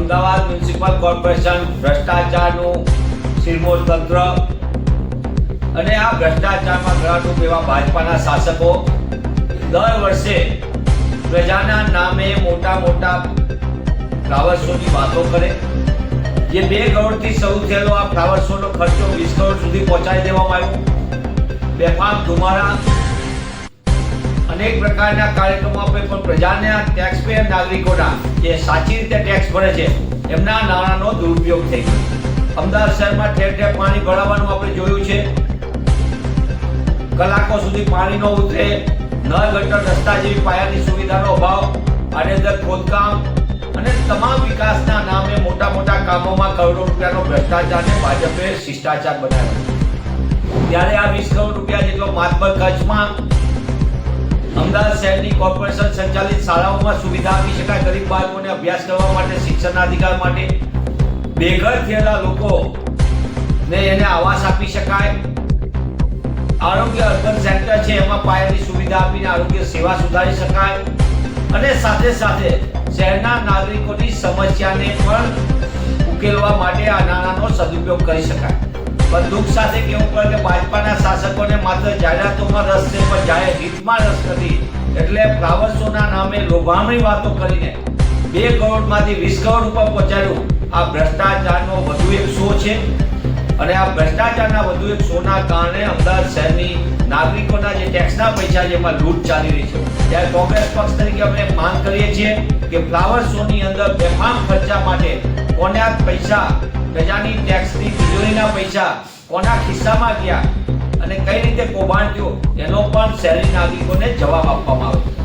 Ahmedabad municipal corporation ભ્રષ્ટાચારનું શિરમોર તંત્ર અને આ ભ્રષ્ટાચારમાં ઘણા એવા ભાજપાના શાસકો દર વર્ષે પ્રજાના નામે મોટા મોટા ફ્લાવર શોની વાતો કરે. જે 2 કરોડથી શરૂ થયેલો આ ફ્લાવર શોનો ખર્ચો 20 કરોડ સુધી પહોંચાડી દેવામાં આવ્યો. બેફામ ધુમાડા, અનેક પ્રકારના કાર્યક્રમો આપે, પણ પ્રજાના ટેક્સપેયર નાગરિકોના જે સાચી રીતે ટેક્સ ભરે છે એમના નાણાંનો દુરુપયોગ થઈ ગયો. અમદાવાદ શહેરમાં ઠેર ઠેર પાણી ભરાવાનું આપણે જોયું છે. કલાકો સુધી પાણી ન ઉતરે, નળ ગટર રસ્તા જેવી પાયાની સુવિધાનો અભાવ, આડેધડ ખોદકામ અને તમામ વિકાસના નામે મોટા મોટા કામોમાં કરોડો રૂપિયાનો ભ્રષ્ટાચારને ભાજપે શિષ્ટાચાર બનાવ્યો. ત્યારે આ 20 કરોડ રૂપિયા જેટલો માતબર ખર્ચમાં અમદાવાદ શહેરની કોર્પોરેશન સંચાલિત શાળાઓમાં સુવિધા આપી શકાય, ગરીબ બાળકોને અભ્યાસ કરવા માટે, શિક્ષણના અધિકાર માટે, બેઘર થયેલા લોકોને એને આવાસ આપી શકાય, આરોગ્ય અર્બન સેન્ટર છે એમાં પાયાની સુવિધા આપીને આરોગ્ય સેવા સુધારી શકાય અને સાથે સાથે શહેરના નાગરિકોની સમસ્યાને પણ ઉકેલવા માટે આ નાણાંનો સદુપયોગ કરી શકાય. પણ દુઃખ સાથે કહેવું પડે કે ભાજપાના શાસકોને માત્ર જાહેરાતોમાં રસ છે, પણ જાહેર હિતમાં રસ નથી. એટલે ફ્લાવર શોના નામે લોભામણી વાતો કરીને 2 કરોડમાંથી 20 કરોડ રૂપિયા પહોંચાડ્યું. આ ભ્રષ્ટાચારનો વધુ એક શો છે અને આ ભ્રષ્ટાચારના વધુ એક શોના કારણે અમદાવાદ શહેરની નાગરિકોના જે ટેક્સના પૈસા છે એમાં લૂંટ ચાલી રહી છે. ત્યારે કોંગ્રેસ પક્ષ તરીકે અમે માંગ કરીએ છીએ કે ફ્લાવર શોની અંદર બેફામ ખર્ચા માટે કોને આ પૈસા, પ્રજાની ટેક્સની તિજોરીના પૈસા કોના ખિસ્સામાં ગયા અને કઈ રીતે કૌભાંડ થયું એનો પણ શહેરી નાગરિકોને જવાબ આપવામાં આવે.